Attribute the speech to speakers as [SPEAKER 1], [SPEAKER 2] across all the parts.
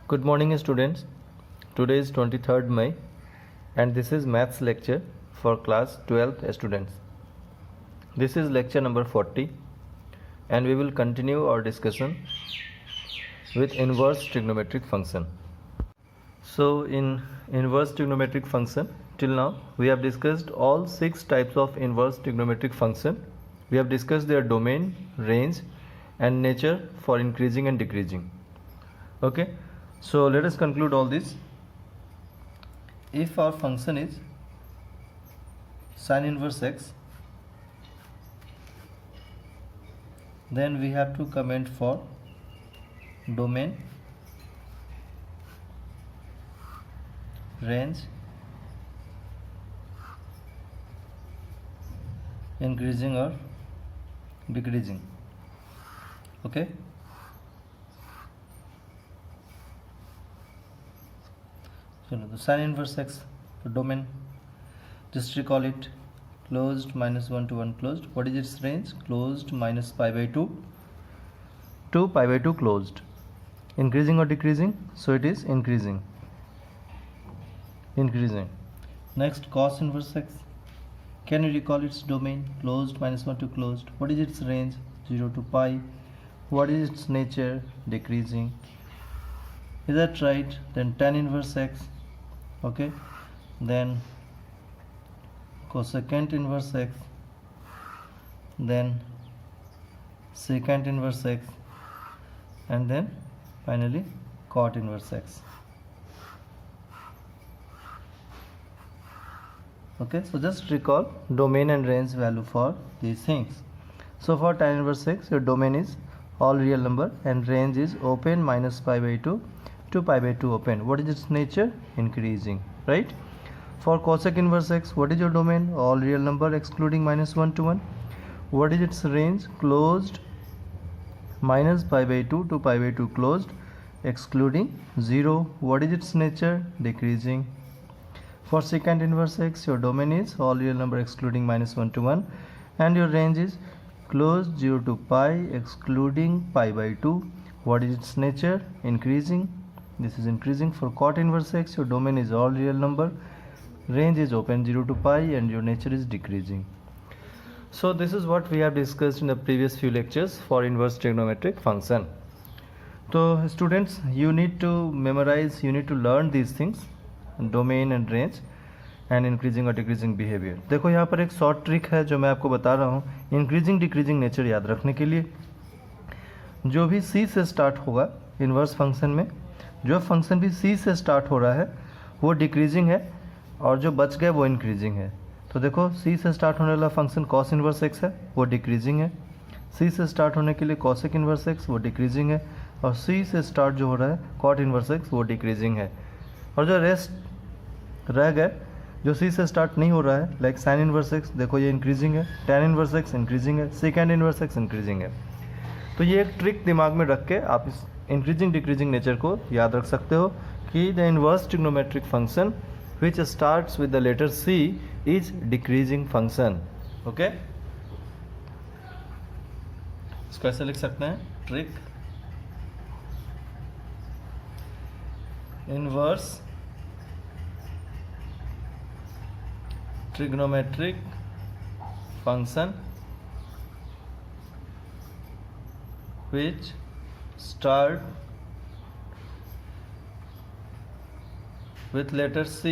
[SPEAKER 1] Good morning students. Today is 23rd May and this is maths lecture for class 12th students. This is lecture number 40 and we will continue our discussion with inverse trigonometric function. So in inverse trigonometric function till now we have discussed all 6 types of inverse trigonometric function. We have discussed their domain, range and nature for increasing and decreasing. Okay. So let us conclude all this. If our function is sin inverse x, then we have to comment for domain, range, increasing or decreasing. Okay. So the sin inverse x for domain, just recall it, closed minus 1 to 1 closed. What is its range? Closed minus pi by 2 to pi by 2 closed. Increasing or decreasing? So it is increasing. Next, cos inverse x. Can you recall its domain? Closed minus 1 to closed. What is its range? 0 to pi. What is its nature? Decreasing. Is that right? Then tan inverse x. Okay, then cosecant inverse x, then secant inverse x, and then finally cot inverse x. Okay, so just recall domain and range value for these things. So for tan inverse x, your domain is all real number and range is open minus pi by 2 to pi by 2 open. What is its nature? Increasing, right? For cosec inverse x, what is your domain? All real number excluding minus 1 to 1. What is its range? Closed minus pi by 2 to pi by 2 closed excluding 0. What is its nature? Decreasing. For secant inverse x, your domain is all real number excluding minus 1 to 1 and your range is closed 0 to pi excluding pi by 2. What is its nature? Increasing. This is increasing. For cot inverse x, your domain is all real number, range is open 0 to pi and your nature is decreasing. So this is what we have discussed in the previous few lectures for inverse trigonometric function. So students, you need to memorize, you need to learn these things, domain and range and increasing or decreasing behavior. देखो यहाँ पर एक short trick है जो मैं आपको बता रहा हूँ इंक्रीजिंग डिक्रीजिंग नेचर याद रखने के लिए. जो भी c से स्टार्ट होगा इन्वर्स फंक्शन में, जो फंक्शन भी c से स्टार्ट हो रहा है वो डिक्रीजिंग है और जो बच गए वो इंक्रीजिंग है. तो देखो c से स्टार्ट होने वाला फंक्शन कॉस इन्वर्स x है, वो डिक्रीजिंग है. c से स्टार्ट होने के लिए कॉसेक इन्वर्स x, वो डिक्रीजिंग है. और c से स्टार्ट जो हो रहा है कॉट इन्वर्स x, वो डिक्रीजिंग है. और जो रेस्ट रह गए जो c से स्टार्ट नहीं हो रहा है लाइक साइन इन्वर्स x, देखो ये इंक्रीजिंग है. टैन इन्वर्स x इंक्रीजिंग है. सेकेंड इन्वर्स x इंक्रीजिंग है. तो ये एक ट्रिक दिमाग में रख के आप इस इंक्रीजिंग डिक्रीजिंग नेचर को याद रख सकते हो कि the inverse trigonometric function which starts with the letter c is decreasing function. Okay, इसको ऐसे लिख सकते हैं, trig inverse trigonometric function which start with letter c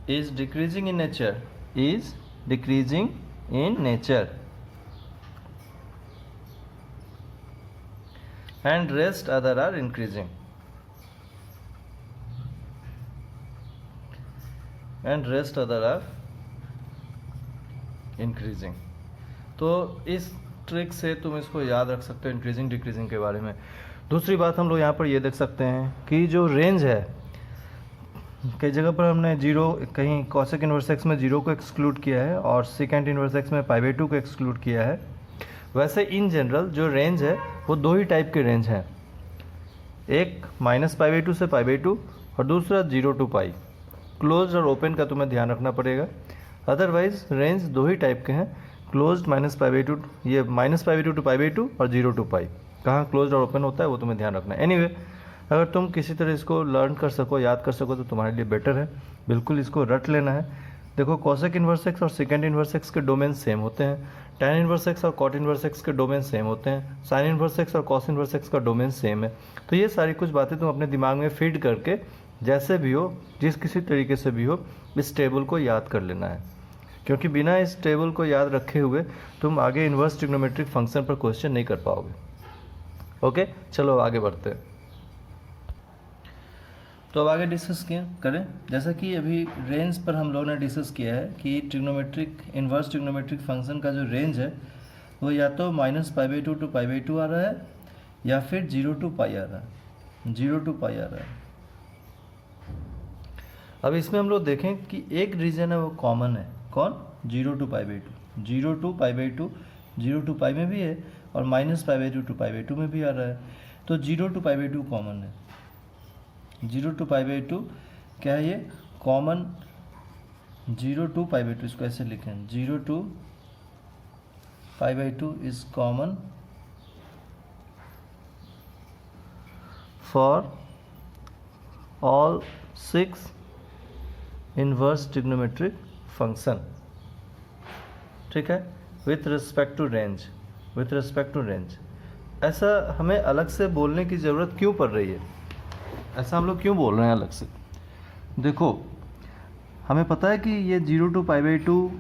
[SPEAKER 1] is decreasing in nature, and rest other are increasing, तो इस trick से तुम इसको याद रख सकते हो इंक्रीजिंग डिक्रीजिंग के बारे में. दूसरी बात हम लोग यहाँ पर ये देख सकते हैं कि जो रेंज है कई जगह पर हमने जीरो, कहीं कॉसेक इन्वर्स एक्स में जीरो को एक्सक्लूड किया है और सेकेंड इन्वर्स एक्स में पाई बाई 2 को एक्सक्लूड किया है. वैसे इन जनरल जो रेंज है वो दो ही टाइप के रेंज हैं, एक माइनस पाई बाई 2 से पाई बाई 2 और दूसरा 0 टू पाई. क्लोज और ओपन का तुम्हें ध्यान रखना पड़ेगा, अदरवाइज रेंज दो ही टाइप के हैं, क्लोज्ड माइनस पाई बाई 2, ये minus pi by 2 two pi by 2 और 0 टू पाई. कहाँ क्लोज्ड और ओपन होता है वो तुम्हें ध्यान रखना है. एनीवे अगर तुम किसी तरह इसको लर्न कर सको, याद कर सको, तो तुम्हारे लिए बेटर है। बिल्कुल इसको रट लेना है। देखो कोसेक इन्वर्स एक्स और सेकेंड इन्वर्स एक्स के डोमेन सेम होते हैं, tan इन्वर्स एक्स और कॉट इन्वर्स एक्स के डोमेन सेम होते हैं, साइन इन्वर्स एक्स और कॉस इन्वर्स एक्स का डोमेन सेम है। तो ये सारी कुछ बातें तुम अपने दिमाग में फीड करके जैसे भी हो, जिस किसी तरीके से भी हो, इस टेबल को याद कर लेना है, क्योंकि बिना इस टेबल को याद रखे हुए तुम आगे इन्वर्स ट्रिग्नोमेट्रिक फंक्शन पर क्वेश्चन नहीं कर पाओगे। ओके, चलो आगे बढ़ते हैं। तो अब आगे डिस्कस करें। जैसा कि अभी रेंज पर हम लोगों ने डिस्कस किया है कि ट्रिग्नोमेट्रिक इन्वर्स ट्रिग्नोमेट्रिक फंक्शन का जो रेंज है वो या तो -π/2 to π/2 आ रहा है, या फिर 0 to π आ रहा है, 0 to π आ रहा है। अब इसमें हम लोग देखें कि एक रीजन है वो कॉमन है। कौन? 0 to π/2, 0 to π/2, 0 to π में भी है और -π/2 to π/2 में भी आ रहा है। तो 0 to π/2 कॉमन है। 0 to π/2 क्या है? ये कॉमन 0 to π/2, इसको ऐसे लिखें, 0 to π/2 is common for all 6 inverse trigonometric function. ठीक है, with respect to range, with respect to range. ऐसा हमें अलग से बोलने की ज़रूरत क्यों पड़ रही है? ऐसा हम लोग क्यों बोल रहे हैं अलग से? देखो, हमें पता है कि ये 0 to π/2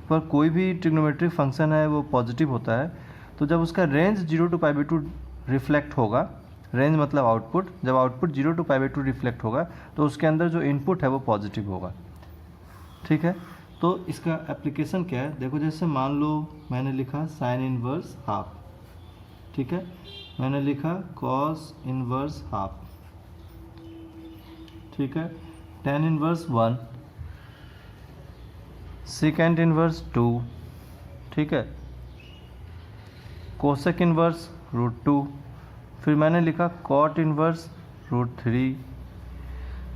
[SPEAKER 1] पर कोई भी ट्रिग्नोमेट्रिक फंक्शन है वो पॉजिटिव होता है। तो जब उसका रेंज 0 to π/2 रिफ्लेक्ट होगा, रेंज मतलब आउटपुट, जब आउटपुट 0 to π/2 रिफ्लेक्ट होगा तो उसके अंदर जो इनपुट है वो पॉजिटिव होगा। ठीक है, तो इसका एप्लीकेशन क्या है? देखो, जैसे मान लो मैंने लिखा साइन इनवर्स हाफ, ठीक है, मैंने लिखा कॉस इनवर्स हाफ, ठीक है, tan इनवर्स 1, सेकेंड इनवर्स 2, ठीक है, कोसेक इनवर्स √2, फिर मैंने लिखा कॉट इनवर्स √3।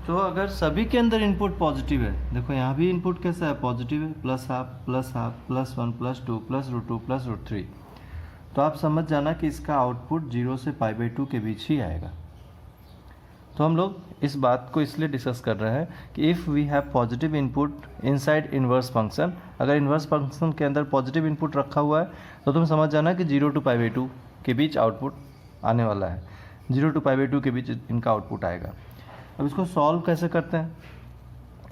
[SPEAKER 1] तो अगर सभी के अंदर इनपुट पॉजिटिव है, देखो यहाँ भी इनपुट कैसा है? पॉजिटिव है, +1/2 +1 +2 +√2 +√3। तो आप समझ जाना कि इसका आउटपुट 0 से π/2 के बीच ही आएगा। तो हम लोग इस बात को इसलिए डिस्कस कर रहे हैं कि if we have positive input inside inverse function, अगर इन्वर्स फंक्शन के अंदर पॉजिटिव इनपुट रखा हुआ है तो तुम समझ जाना कि 0 to π/2 के बीच आउटपुट आने वाला है, 0 to π/2 के बीच इनका आउटपुट आएगा। अब इसको सॉल्व कैसे करते हैं?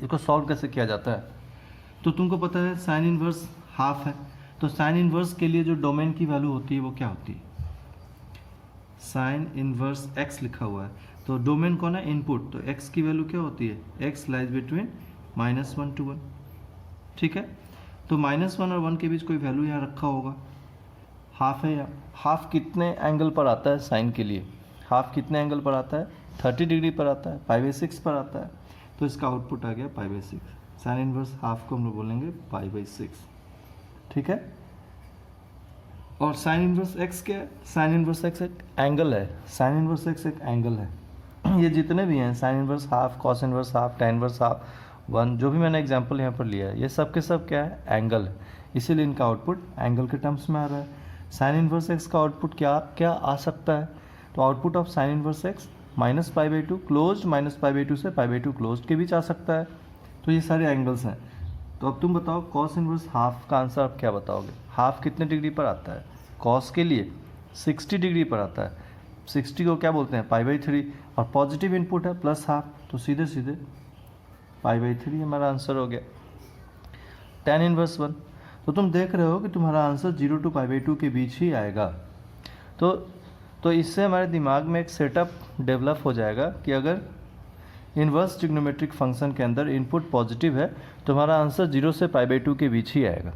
[SPEAKER 1] इसको सॉल्व कैसे किया जाता है? तो तुमको पता है साइन इनवर्स हाफ है, तो साइन इनवर्स के लिए जो डोमेन की वैल्यू होती है वो क्या होती है? साइन इनवर्स x लिखा हुआ है, तो डोमेन कौन है? इनपुट। तो x की वैल्यू क्या होती है? x lies between -1 to 1। ठीक है, तो -1 और 1 के बीच कोई वैल्यू यहाँ रखा होगा, हाफ है। यहाँ हाफ कितने एंगल पर आता है? साइन के लिए हाफ कितने एंगल पर आता है? 30 डिग्री पर आता है, π/6 पर आता है। तो इसका आउटपुट आ गया π/6। साइन इनवर्स हाफ को हम लोग बोलेंगे π/6। ठीक है, और साइन इनवर्स x क्या है? साइन इनवर्स x एक एंगल है, साइन इनवर्स x एक एंगल है। ये जितने भी हैं, sine inverse half, cos inverse half, tan inverse half, 1, जो भी मैंने एग्जांपल यहाँ पर लिया है, ये सब के सब क्या है? एंगल है, इसीलिए इनका आउटपुट एंगल के टर्म्स में आ रहा है। साइन इनवर्स x का आउटपुट क्या क्या आ सकता है? तो output of sine inverse x -π/2 closed, -π/2 से π/2 क्लोज्ड के बीच आ सकता है। तो ये सारे एंगल्स हैं। तो अब तुम बताओ कॉस इनवर्स हाफ का आंसर आप क्या बताओगे? हाफ कितने डिग्री पर आता है? कॉस के लिए 60 डिग्री पर आता है। 60 को क्या बोलते हैं? π/3, और पॉजिटिव इनपुट है +1/2, तो सीधे सीधे π/3 हमारा आंसर हो गया। tan इनवर्स 1, तो तुम देख रहे हो कि तुम्हारा आंसर 0 to π/2 के बीच ही आएगा। तो इससे हमारे दिमाग में एक सेटअप डेवलप हो जाएगा कि अगर इन्वर्स ट्रिग्नोमेट्रिक फंक्शन के अंदर इनपुट पॉजिटिव है तो हमारा आंसर 0 से π/2 के बीच ही आएगा।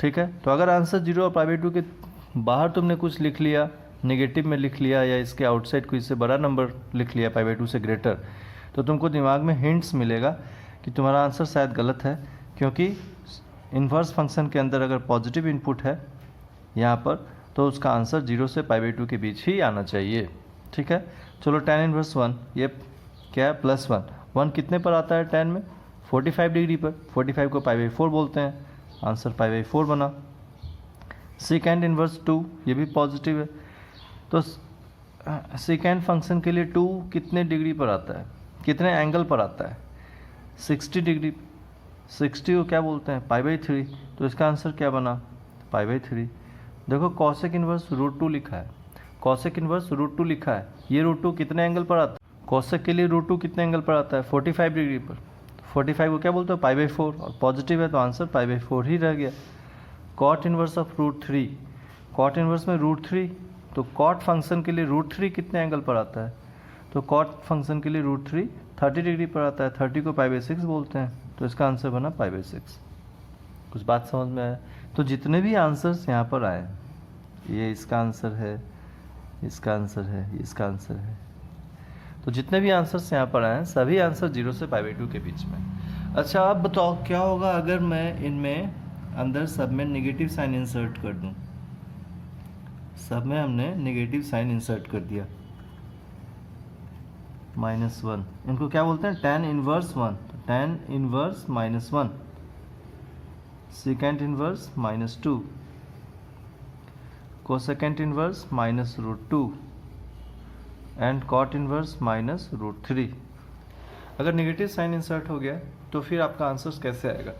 [SPEAKER 1] ठीक है, तो अगर आंसर 0 और π/2 के बाहर तुमने कुछ लिख लिया, नेगेटिव में लिख लिया, या इसके आउटसाइड कोई इससे बड़ा नंबर लिख लिया π/2 से ग्रेटर, तो तुमको दिमाग में हिंट्स मिलेगा कि तुम्हारा आंसर शायद गलत है, क्योंकि इन्वर्स फंक्शन के अंदर अगर पॉजिटिव इनपुट है यहाँ पर तो उसका आंसर 0 से π/2 के बीच ही आना चाहिए। ठीक है, चलो tan इनवर्स 1 ये क्या है? +1। 1 कितने पर आता है tan में? 45 डिग्री पर। 45 को π/4 बोलते हैं, आंसर π/4 बना। सेकेंड इनवर्स 2 ये भी पॉजिटिव है, तो सेकेंड फंक्शन के लिए 2 कितने डिग्री पर आता है, कितने एंगल पर आता है? 60 डिग्री। 60 को क्या बोलते हैं? π/3। तो इसका आंसर क्या बना? π/3। देखो कॉसेक इनवर्स √2 लिखा है, कॉसेक इनवर्स √2 लिखा है, ये √2 कितने एंगल पर आता है? कॉसेक के लिए √2 कितने एंगल पर आता है? 45 डिग्री पर। 45 को क्या बोलते हो? π/4, और पॉजिटिव है तो आंसर π/4 ही रह गया। Cot inverse of √3, cot inverse में √3, तो कॉट फंक्शन के लिए √3 कितने एंगल पर आता है? तो कॉट फंक्शन के लिए √3 30 डिग्री पर आता है, 30 को π/6 बोलते हैं, तो इसका आंसर बना π/6। कुछ बात समझ में आया? तो जितने भी आंसर्स यहाँ पर आए, ये इसका आंसर है, इसका आंसर है, इसका आंसर है, तो जितने भी आंसर्स यहाँ पर आए हैं सभी आंसर 0 से π/2 के बीच में। अच्छा आप बताओ क्या होगा अगर मैं इनमें अंदर सब में नेगेटिव साइन इंसर्ट कर दूं? सब में हमने नेगेटिव साइन इंसर्ट कर दिया, -1, इनको क्या बोलते हैं? tan इनवर्स 1, तो tan inverse -1, second inverse -2, cosecant inverse -√2 and cot inverse -√3। अगर नेगेटिव साइन इंसर्ट हो गया तो फिर आपका आंसर कैसे आएगा?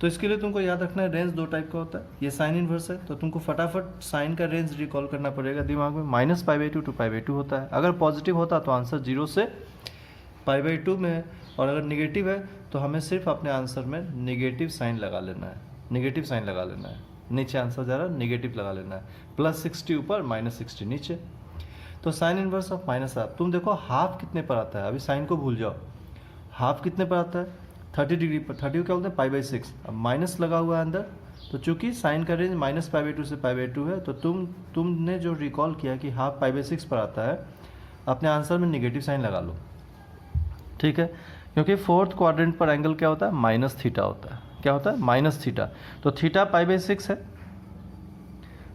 [SPEAKER 1] तो इसके लिए तुमको याद रखना है रेंज 2 टाइप का होता है। ये साइन इनवर्स है तो तुमको फटाफट साइन का रेंज रिकॉल करना पड़ेगा दिमाग में। -π/2 to π/2 होता है। अगर पॉजिटिव होता तो आंसर 0 से π/2 में है, और अगर निगेटिव है तो हमें सिर्फ अपने आंसर में नेगेटिव साइन लगा लेना है, नेगेटिव साइन लगा लेना है। नीचे आंसर जा रहा है, नेगेटिव लगा लेना है, +60 ऊपर -60 नीचे। तो साइन इनवर्स ऑफ -हाफ, तुम देखो हाफ कितने पर आता है, अभी साइन को भूल जाओ, हाफ कितने पर आता है? 30 डिग्री पर। 30 को क्या बोलते हैं? π/6। अब माइनस लगा हुआ है अंदर, तो चूंकि साइन का रेंज -π/2 से π/2 है, तो तुमने जो रिकॉल किया कि हाफ π/6 पर आता है, अपने आंसर में नेगेटिव साइन लगा लो, ठीक है? क्योंकि फोर्थ क्वाड्रेंट पर एंगल क्या होता है? -θ होता है। क्या होता है? -θ। तो थीटा π/6 है,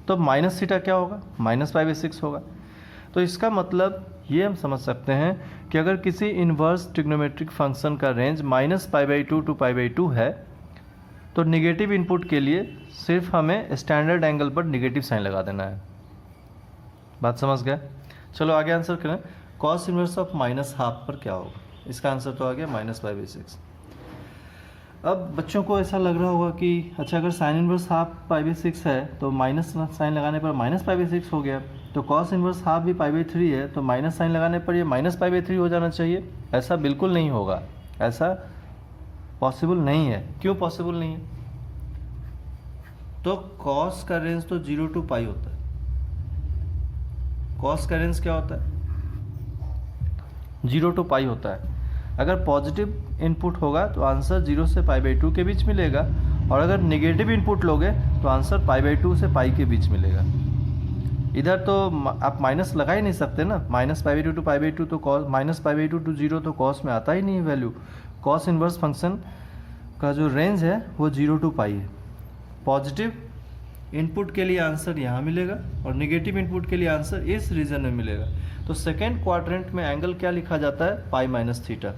[SPEAKER 1] तो -θ क्या होगा? -π/6 होगा। तो इसका मतलब ये हम समझ सकते हैं कि अगर किसी इन्वर्स ट्रिग्नोमेट्रिक फंक्शन का रेंज -π/2 to π/2 है, तो निगेटिव इनपुट के लिए सिर्फ हमें स्टैंडर्ड एंगल पर निगेटिव साइन लगा देना है। बात समझ गए? चलो आगे आंसर करें। कॉस इनवर्स ऑफ -हाफ पर क्या होगा? इसका आंसर तो आ गया -π/6। अब बच्चों को ऐसा लग रहा होगा कि अच्छा अगर साइन इनवर्स हाफ π/6 है तो माइनस साइन लगाने पर -π/6 हो गया, तो कॉस इनवर्स हाफ भी π/3 है तो माइनस साइन लगाने पर ये -π/3 हो जाना चाहिए। ऐसा बिल्कुल नहीं होगा, ऐसा पॉसिबल नहीं है। क्यों पॉसिबल नहीं है? तो कॉस का रेंज तो 0 to π होता है। कॉस का रेंज क्या होता है? 0 to π होता है। अगर पॉजिटिव इनपुट होगा तो आंसर 0 से π/2 के बीच मिलेगा, और अगर नेगेटिव इनपुट लोगे तो आंसर π/2 से π के बीच मिलेगा। इधर तो आप माइनस लगा ही नहीं सकते ना, -π/2 to π/2, तो कॉस -π/2 to 0 तो कॉस में आता ही नहीं है वैल्यू। कॉस इनवर्स फंक्शन का जो रेंज है वो 0 to π है। पॉजिटिव इनपुट के लिए आंसर यहाँ मिलेगा और नेगेटिव इनपुट के लिए आंसर इस रीजन में मिलेगा। तो सेकेंड क्वाड्रेंट में एंगल क्या लिखा जाता है? π-θ।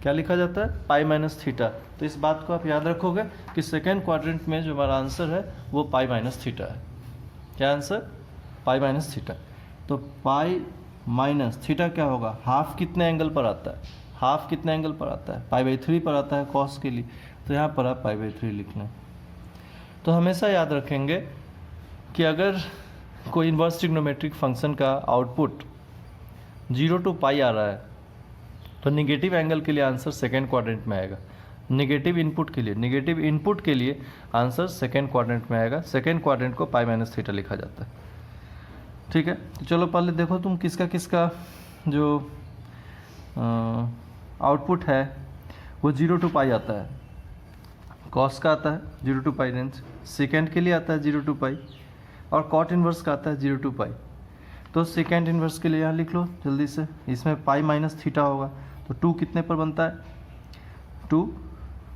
[SPEAKER 1] क्या लिखा जाता है? π-θ। तो इस बात को आप याद रखोगे कि सेकेंड क्वाड्रेंट में जो हमारा आंसर है वो π-θ है। क्या आंसर? π-θ। तो π-θ क्या होगा? हाफ कितने एंगल पर आता है? हाफ कितने एंगल पर आता है? π/3 पर आता है कॉस के लिए, तो यहाँ पर आप π/3 लिखना। तो हमेशा याद रखेंगे कि अगर कोई इन्वर्स ट्रिग्नोमेट्रिक फंक्शन का आउटपुट 0 to π आ रहा है तो निगेटिव एंगल के लिए आंसर सेकेंड क्वाड्रेंट में आएगा। नेगेटिव इनपुट के लिए आंसर सेकेंड क्वाड्रेंट में आएगा। सेकेंड क्वाड्रेंट को π-θ लिखा जाता है, ठीक है? तो चलो पहले देखो तुम किसका जो आउटपुट है वो 0 to π आता है। कॉस का आता है 0 to π रेंज, सेकेंड के लिए आता है 0 to π, और कॉट इनवर्स का आता है 0 to π। तो सेकेंड इनवर्स के लिए यहाँ लिख लो जल्दी से, इसमें π-θ होगा तो 2 कितने पर बनता है? 2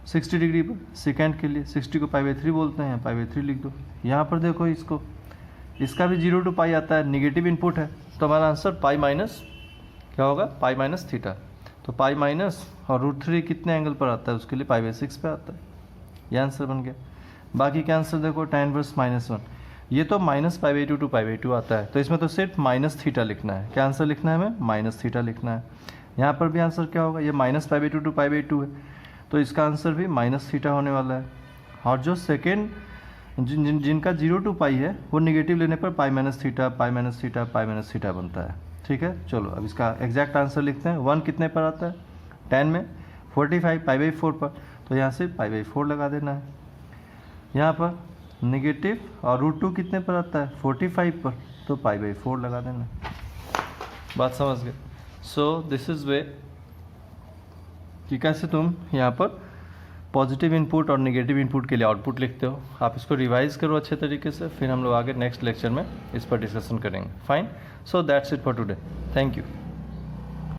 [SPEAKER 1] 60 डिग्री पर। सेकेंड के लिए 60 को π/3 बोलते हैं, π/3 लिख दो। यहाँ पर देखो इसको, इसका भी 0 to π आता है, निगेटिव इनपुट है, तो हमारा आंसर क्या होगा? π-θ। तो π- और √3 कितने एंगल पर आता है? उसके लिए π/6 पे आता है। यह आंसर बन गया। बाकी का आंसर देखो tan इनवर्स -1। ये तो -π/2 टू π/2 आता है, तो इसमें तो सिर्फ माइनस थीटा लिखना है। क्या आंसर लिखना है हमें? माइनस थीटा लिखना है। यहाँ पर भी आंसर क्या होगा? ये -π/2 टू π/2 है, तो इसका आंसर भी माइनस थीटा होने वाला है। और जो सेकेंड जिनका 0 टू पाई है वो निगेटिव लेने पर π-θ π-θ बनता है। ठीक है, चलो अब इसका एग्जैक्ट आंसर लिखते हैं। 1 कितने पर आता है? 10 में 45 π/4 पर, तो यहाँ से π/4 लगा देना है। यहाँ पर नेगेटिव और √2 कितने पर आता है? 45 पर, तो π/4 लगा देना है। बात समझ गए? सो दिस इज़ वे कि कैसे तुम यहाँ पर पॉजिटिव इनपुट और नेगेटिव इनपुट के लिए आउटपुट लिखते हो। आप इसको रिवाइज करो अच्छे तरीके से, फिर हम लोग आगे नेक्स्ट लेक्चर में इस पर डिस्कशन करेंगे। Fine, so that's it for today. Thank you.